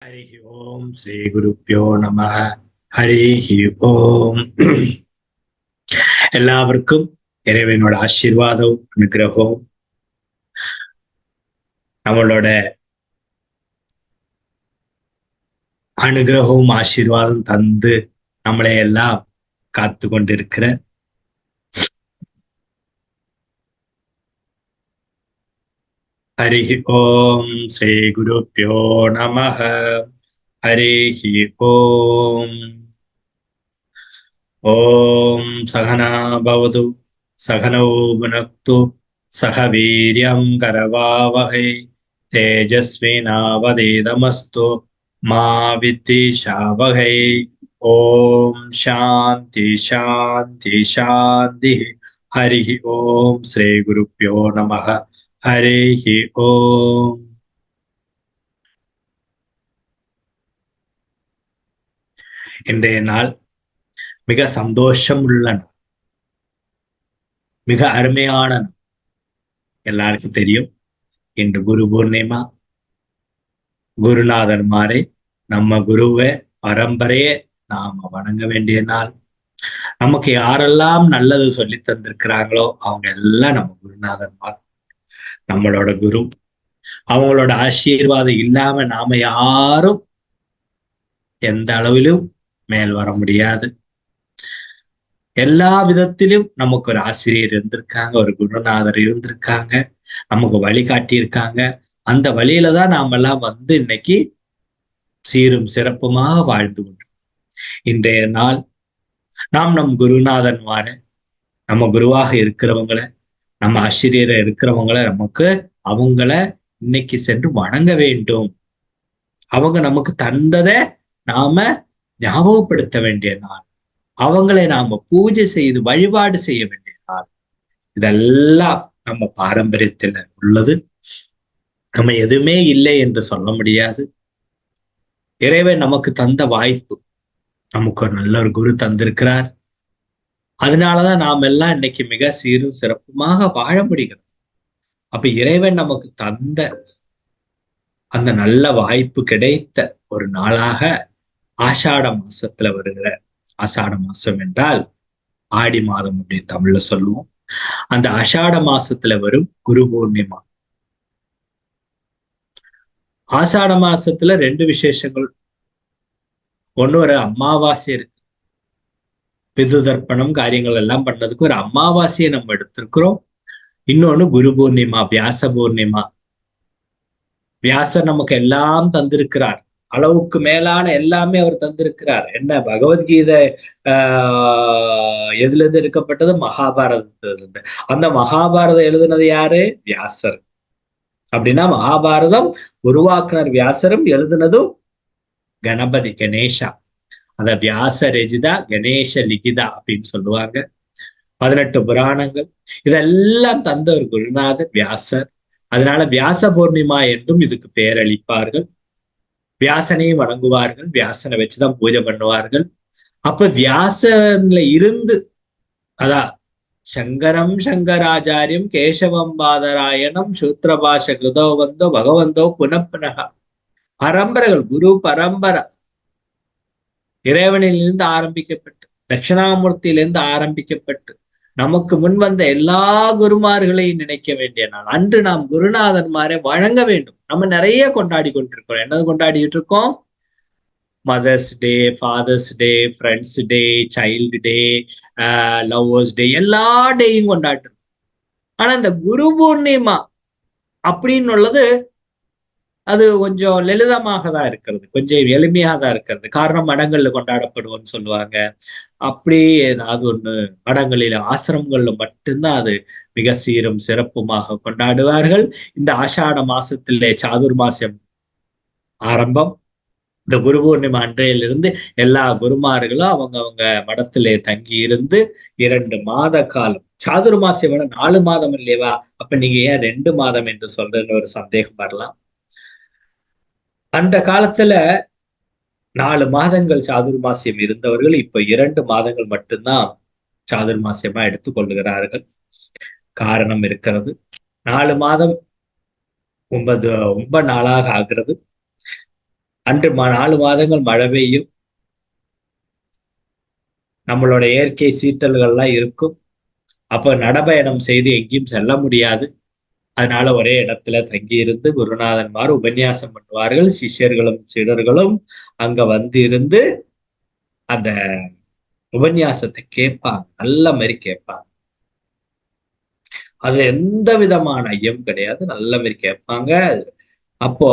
ஹரி ஓம் ஸ்ரீ குருப்யோ நம. ஹரி ஓம். எல்லாருக்கும் இறைவனோட ஆசீர்வாதம் அனுகிரகம் நம்மளோட அனுகிரகமும் ஆசீர்வாதம் தந்து நம்மளை எல்லாம் காத்து கொண்டிருக்கிற ஹரி ஓம் ஸ்ரீ குருப்யோ நம. ஹரி ஓம். ஓம் சகனா பவது சகனோ புனக்து சக வீரியம் கரவாவகை தேஜஸ்வினாவதீதமஸ்து மா வித்விஷாவகை. ஓம் சாந்தி சாந்தி சாந்தி. ஹரி ஓம் ஸ்ரீ குருப்யோ நம. ஹரி ஓம். இன்றைய நாள் மிக சந்தோஷம் உள்ள நாள், மிக அருமையான நாள். எல்லாருக்கும் தெரியும், இன்று குரு பூர்ணிமா. குருநாதர் மாறே நம்ம குருவை பரம்பரையே நாம வணங்க வேண்டிய நாள். நமக்கு யாரெல்லாம் நல்லது சொல்லி தந்திருக்கிறாங்களோ அவங்க எல்லாம் நம்ம குருநாதர், நம்மளோட குரு. அவங்களோட ஆசீர்வாதம் இல்லாம நாம யாரும் எந்த அளவிலும் மேல் வர முடியாது. எல்லா விதத்திலும் நமக்கு ஒரு ஆசிரியர் இருந்திருக்காங்க, ஒரு குருநாதர் இருந்திருக்காங்க, நமக்கு வழிகாட்டி இருக்காங்க. அந்த வழியில தான் நாம எல்லாம் இன்னைக்கு சீரும் சிறப்புமாக வாழ்ந்து கொண்டு இன்றைய நாள் நாம் நம் குருநாதன்மார, நம்ம குருவாக இருக்கிறவங்களை, நம்ம ஆசிரியரை இருக்கிறவங்களை அவங்கள இன்னைக்கு சென்று வணங்க வேண்டும். அவங்க நமக்கு தந்ததை நாம ஞாபகப்படுத்த வேண்டிய நாள். அவங்களை நாம பூஜை செய்து வழிபாடு செய்ய வேண்டிய நாள். இதெல்லாம் நம்ம பாரம்பரியத்துல உள்ளது. நம்ம எதுவுமே இல்லை என்று சொல்ல முடியாது. இறைவன் நமக்கு தந்த வாய்ப்பு. நமக்கு ஒரு நல்ல ஒரு குரு தந்திருக்கிறார். அதனாலதான் நாம் எல்லாம் இன்னைக்கு மிக சீரும் சிறப்புமாக வாழ முடிகிறது. அப்ப இறைவன் நமக்கு தந்த அந்த நல்ல வாய்ப்பு கிடைத்த ஒரு நாளாக ஆஷாட மாசத்துல வருகிற, ஆஷாட மாசம் என்றால் ஆடி மாதம் அப்படின்னு தமிழ்ல சொல்லுவோம். அந்த ஆஷாட மாசத்துல வரும் குரு பூர்ணிமா. ஆஷாட மாசத்துல ரெண்டு விசேஷங்கள். ஒண்ணு, ஒரு அமாவாசை இருக்கு. பிது தர்ப்பணம் காரியங்கள் எல்லாம் பண்ணதுக்கு ஒரு அமாவாசையை நம்ம எடுத்திருக்கிறோம். இன்னொன்னு குரு பூர்ணிமா, வியாச பூர்ணிமா. வியாசர் நமக்கு எல்லாம் தந்திருக்கிறார். அளவுக்கு மேலான எல்லாமே அவர் தந்திருக்கிறார். என்ன, பகவத்கீதை எதுல இருந்து எடுக்கப்பட்டது? மகாபாரதத்திலிருந்து. அந்த மகாபாரதம் எழுதுனது யாரு? வியாசர். அப்படின்னா மகாபாரதம் உருவாக்குனர் வியாசரும், எழுதுனதும் கணபதி, கணேஷா. அத வியாச ரெஜிதா கணேச லிகிதா அப்படின்னு சொல்லுவாங்க. 18 புராணங்கள் இதெல்லாம் தந்த ஒரு குருநாதர் வியாசர். அதனால வியாச பூர்ணிமா என்றும் இதுக்கு பெயரளிப்பார்கள். வியாசனையும் வணங்குவார்கள். வியாசனை வச்சுதான் பூஜை பண்ணுவார்கள். அப்ப வியாசன்ல இருந்து, அதான் சங்கரம் சங்கராச்சாரியம் கேசவம் பாதராயணம் சூத்திரபாஷ கிருதோ வந்தோ பகவந்தோ புனப்புனகா. பரம்பரைகள், குரு பரம்பரை இறைவனிலிருந்து ஆரம்பிக்கப்பட்டு, தட்சிணாமூர்த்தியிலிருந்து ஆரம்பிக்கப்பட்டு நமக்கு முன் வந்த எல்லா குருமார்களையும் நினைக்க வேண்டிய நாள். அன்று நாம் குருநாதன்மாரை வழங்க வேண்டும். நம்ம நிறைய கொண்டாடி கொண்டிருக்கிறோம். என்னது கொண்டாடிட்டு இருக்கோம்? Mother's day, father's day, friends day, child day, lovers day, எல்லா டேயும் கொண்டாடுறோம். ஆனா இந்த குரு பூர்ணிமா அப்படின்னு உள்ளது, அது கொஞ்சம் லலிதமாக தான் இருக்கிறது, கொஞ்சம் எளிமையாக தான் இருக்கிறது. காரணம், மடங்கள்ல கொண்டாடப்படுவோம்னு சொல்லுவாங்க. அப்படி ஏதாவது ஒண்ணு மடங்களில, ஆசிரமங்கள்ல மட்டும்தான் அது மிக சீரும் சிறப்புமாக கொண்டாடுவார்கள். இந்த ஆஷாட மாசத்திலே சாதுர்மாசியம் ஆரம்பம். இந்த குரு பூர்ணிமா அன்றையிலிருந்து எல்லா குருமார்களும் அவங்க மடத்திலே தங்கி இருந்து 2 மாத காலம், சாதுர்மாசியம் 4 மாதம் இல்லையவா, அப்ப நீங்க ஏன் 2 மாதம் என்று சொல்றேன்னு ஒரு சந்தேகம் வரலாம். அந்த காலத்துல 4 மாதங்கள் சாதுர்மாசியம் இருந்தவர்கள் இப்ப 2 மாதங்கள் மட்டும்தான் சாதுர்மாசியமா எடுத்துக்கொள்ளுகிறார்கள். காரணம் இருக்கிறது. 4 மாதம் 9 நாளாக ஆகிறது. அன்று 4 மாதங்கள் மழை பெய்யும். நம்மளோட இயற்கை சீற்றல்கள்லாம் இருக்கும். அப்ப நடைபயணம் செய்து எங்கேயும் செல்ல முடியாது. அதனால ஒரே இடத்துல தங்கி இருந்து குருநாதன்மார் உபன்யாசம் பண்ணுவார்கள். சிஷ்யர்களும் சீடர்களும் அங்க வந்து இருந்து அந்த உபன்யாசத்தை கேட்பாங்க. நல்ல மாதிரி கேட்பாங்க. அதுல எந்த விதமான ஐயம் கிடையாது. நல்ல மாதிரி கேட்பாங்க. அப்போ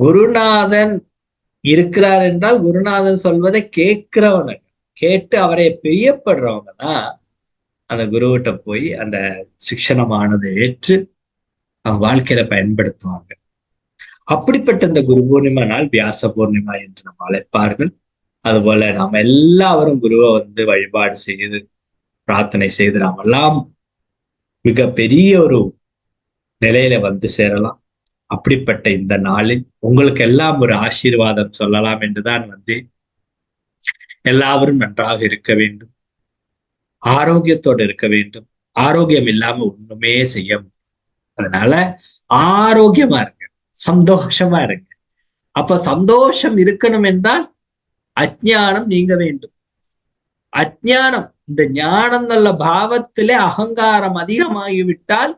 குருநாதன் இருக்கிறார் என்றால் குருநாதன் சொல்வதை கேட்கிறவங்க, கேட்டு அவரை பிரியப்படுறவங்க தான் அந்த குருவிட்ட போய் அந்த சிக்ஷணமானதை ஏற்று அவங்க வாழ்க்கையில பயன்படுத்துவாங்க. அப்படிப்பட்ட இந்த குரு பூர்ணிமா நாள் வியாச பூர்ணிமா என்று நம்ம அழைப்பார்கள். அதுபோல நாம் எல்லாரும் குருவை வந்து வழிபாடு செய்து பிரார்த்தனை செய்து நாம் எல்லாம் மிக பெரிய ஒரு நிலையில வந்து சேரலாம். அப்படிப்பட்ட இந்த நாளில் உங்களுக்கு எல்லாம் ஒரு ஆசீர்வாதம் சொல்லலாம் என்றுதான் வந்து எல்லாரும் நன்றாக இருக்க வேண்டும், ஆரோக்கியத்தோடு இருக்க வேண்டும். ஆரோக்கியம் இல்லாம ஒண்ணுமே செய்ய முடியும். அதனால ஆரோக்கியமா இருங்க, சந்தோஷமா இருங்க. அப்ப சந்தோஷம் இருக்கணும் என்றால் அஜ்ஞானம் நீங்க வேண்டும். அஜ்ஞானம், இந்த ஞானம் நல்ல பாவத்திலே அகங்காரம் அதிகமாகிவிட்டால்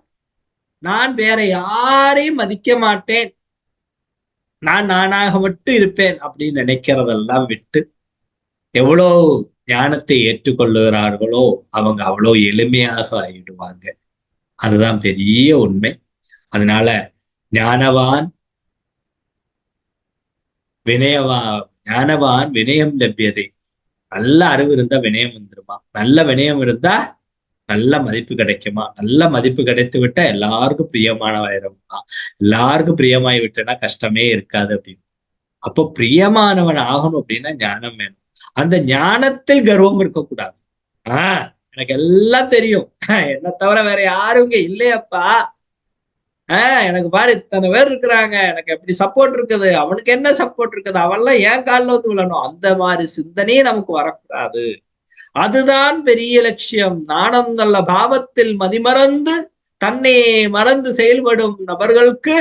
நான் வேற யாரையும் மதிக்க மாட்டேன், நான் நானாக மட்டும் இருப்பேன் அப்படின்னு நினைக்கிறதெல்லாம் விட்டு எவ்வளவு ஞானத்தை ஏற்றுக்கொள்ளுகிறார்களோ அவங்க அவ்வளவு எளிமையாக ஆயிடுவாங்க. அதுதான் பெரிய உண்மை. அதனால ஞானவான் ஞானவான் வினயம் லபியதை. நல்ல அறிவு இருந்தா வினயம் வந்துருமா, நல்ல வினயம் இருந்தா நல்ல மதிப்பு கிடைக்குமா, நல்ல மதிப்பு கிடைத்து விட்டா எல்லாருக்கும் பிரியமானவாயிருமா, எல்லாருக்கும் பிரியமாயி விட்டேன்னா கஷ்டமே இருக்காது அப்படின்னு. அப்போ பிரியமானவன் ஆகணும் அப்படின்னா ஞானம் வேணும். அந்த ஞானத்தில் கர்வம் இருக்கக்கூடாது. எனக்கு எல்லாம் தெரியும், என்ன தவிர வேற யாரும் இங்க இல்லையப்பா, எனக்கு பாரு இத்தனை பேர் இருக்கிறாங்க, எனக்கு எப்படி சப்போர்ட் இருக்குது, அவனுக்கு என்ன சப்போர்ட் இருக்குது, அவன்லாம் ஏன் காலில் வந்து விழணும், அந்த மாதிரி சிந்தனையே நமக்கு வரக்கூடாது. அதுதான் பெரிய லட்சியம். நாணம் நல்ல பாவத்தில் மதிமறந்து தன்னை மறந்து செயல்படும் நபர்களுக்கு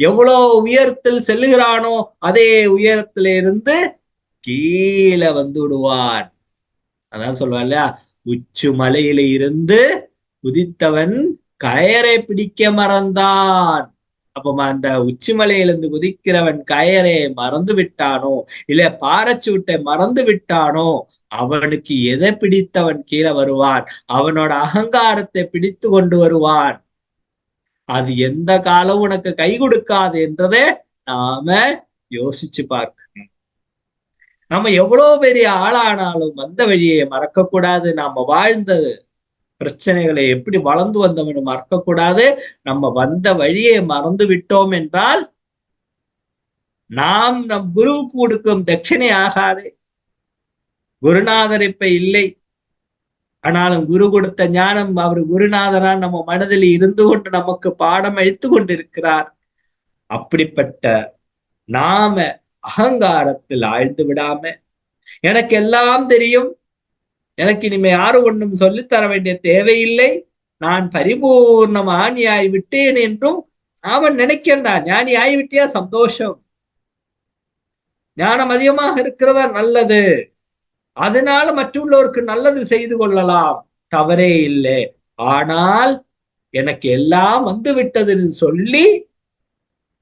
எவ்வளவு உயரத்தில் செல்லுகிறானோ அதே உயரத்திலிருந்து கீழே வந்து விடுவான். அதான் சொல்லுவான் இல்லையா, உச்சு மலையில இருந்து குதித்தவன் கயரை பிடிக்க மறந்தான். அப்ப அந்த உச்சி மலையிலிருந்து குதிக்கிறவன் கயரை மறந்து விட்டானோ இல்ல பாரச்சூட்டை மறந்து விட்டானோ அவனுக்கு எதை பிடித்தவன் கீழே வருவான், அவனோட அகங்காரத்தை பிடித்து கொண்டு வருவான். அது எந்த காலம் உனக்கு கை கொடுக்காது என்றதை நாம யோசிச்சு பார்க்கணும். நம்ம எவ்வளவு பெரிய ஆளானாலும் வந்த வழியை மறக்க கூடாது. நாம வாழ்ந்தது பிரச்சனைகளை எப்படி வளர்ந்து வந்தவனு மறக்கக்கூடாது. நம்ம வந்த வழியை மறந்து விட்டோம் என்றால் நாம் நம் குருவுக்கு கொடுக்கும் தட்சிணை ஆகாது. குருநாதர் இப்ப இல்லை, ஆனாலும் குரு கொடுத்த ஞானம் அவர் குருநாதரா நம்ம மனதில் இருந்து கொண்டு நமக்கு பாடம் அளித்து கொண்டிருக்கிறார். அப்படிப்பட்ட நாம அகங்காரத்தில் ஆழ்ந்து விடாம எனக்கு எல்லாம் தெரியும், எனக்கு இனிமே யாரும் ஒன்றும் சொல்லித்தர வேண்டிய தேவையில்லை, நான் பரிபூர்ணம் ஞானி ஆகிவிட்டேன் என்றும் அவன் நினைக்கின்றான். ஞானி ஆகிவிட்டியா, சந்தோஷம், ஞானம் அதிகமாக இருக்கிறதா, நல்லது, அதனால மற்றுள்ளோருக்கு நல்லது செய்து கொள்ளலாம், தவறே இல்லை. ஆனால் எனக்கு எல்லாம் வந்து விட்டதுன்னு சொல்லி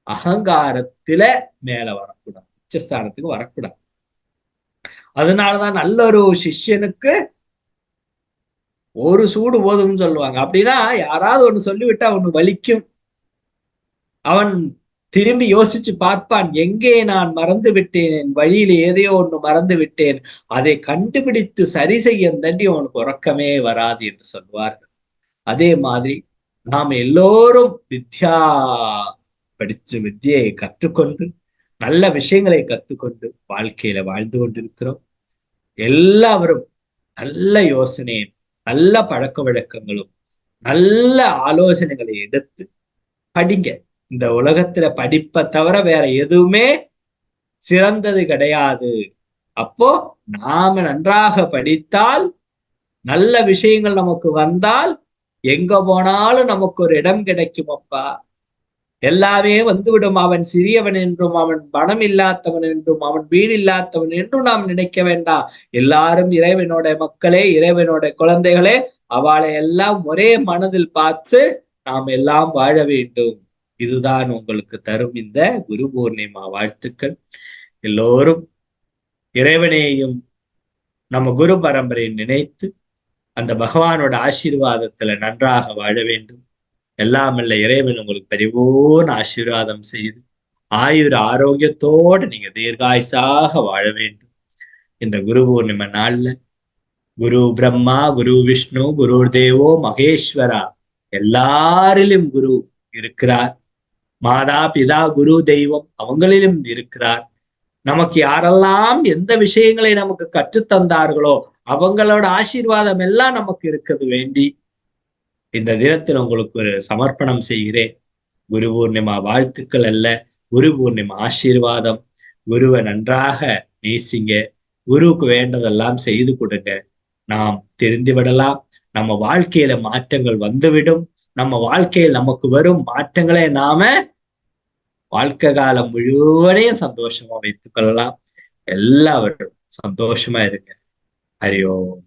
அகங்காரத்தில மேல வரக்கூடாது, உச்சஸ்தானத்துக்கு வரக்கூடாது. அதனாலதான் நல்ல ஒரு சிஷ்யனுக்கு ஒரு சூடு போதும்னு சொல்லுவாங்க. அப்படின்னா யாராவது ஒண்ணு சொல்லிவிட்டா ஒண்ணு வலிக்கும், அவன் திரும்பி யோசிச்சு பார்ப்பான், எங்கே நான் மறந்து விட்டேன், என் வழியில ஏதையோ ஒண்ணு மறந்து விட்டேன், அதை கண்டுபிடித்து சரி செய்ய தண்டி அவனுக்கு உறக்கமே வராது என்று சொல்வார்கள். அதே மாதிரி நாம் எல்லோரும் படிச்சு வித்தியை கற்றுக்கொண்டு நல்ல விஷயங்களை கற்றுக்கொண்டு வாழ்க்கையில வாழ்ந்து கொண்டிருக்கிறோம். எல்லாரும் நல்ல யோசனையும் நல்ல பழக்க வழக்கங்களும் நல்ல ஆலோசனைகளை எடுத்து படிங்க. இந்த உலகத்துல படிப்பை தவிர வேற எதுவுமே சிறந்தது கிடையாது. அப்போ நாம நன்றாக படித்தால் நல்ல விஷயங்கள் நமக்கு வந்தால் எங்க போனாலும் நமக்கு ஒரு இடம் கிடைக்கும் அப்பா. எல்லாமே வந்துவிடும். அவன் சிறியவன் என்றும், அவன் பணம் இல்லாதவன் என்றும், அவன் வீடு இல்லாதவன் என்றும் நாம் நினைக்க வேண்டாம். எல்லாரும் இறைவனோட மக்களே, இறைவனோட குழந்தைகளே. அவளை எல்லாம் ஒரே மனதில் பார்த்து நாம் எல்லாம் வாழ வேண்டும். இதுதான் உங்களுக்கு தரும் இந்த குரு பூர்ணிமா வாழ்த்துக்கள். எல்லோரும் இறைவனையும் நம்ம குரு பரம்பரையை நினைத்து அந்த பகவானோட ஆசீர்வாதத்துல நன்றாக வாழ வேண்டும். எல்லாம் இல்ல இறைவன் உங்களுக்கு பரிபூர்ண ஆசீர்வாதம் செய்து ஆயுர் ஆரோக்கியத்தோடு நீங்க தீர்காயுசாக வாழ வேண்டும். இந்த குரு பூர்ணிம நாள்ல குரு பிரம்மா, குரு விஷ்ணு, குரு தேவோ மகேஸ்வரா, எல்லாரிலும் குரு இருக்கிறார். மாதா பிதா குரு தெய்வம் அவங்களிலும் இருக்கிறார். நமக்கு யாரெல்லாம் எந்த விஷயங்களை நமக்கு கற்றுத்தந்தார்களோ அவங்களோட ஆசீர்வாதம் எல்லாம் நமக்கு இருக்கிறது வேண்டி இந்த தினத்தில் உங்களுக்கு ஒரு சமர்ப்பணம் செய்கிறேன். குரு பூர்ணிமா வாழ்த்துக்கள் அல்ல, குரு பூர்ணிமா ஆசீர்வாதம். குருவை நன்றாக நேசிங்க, குருவுக்கு வேண்டதெல்லாம் செய்து கொடுங்க. நாம் தெரிந்து விடலாம். நம்ம வாழ்க்கையில மாற்றங்கள் வந்துவிடும். நம்ம வாழ்க்கையில் நமக்கு வரும் மாற்றங்களை நாம வாழ்க்கை காலம் முழுவதையும் சந்தோஷமா வைத்துக் கொள்ளலாம். எல்லாவற்றும் சந்தோஷமா இருங்க. ஹரி ஓம்.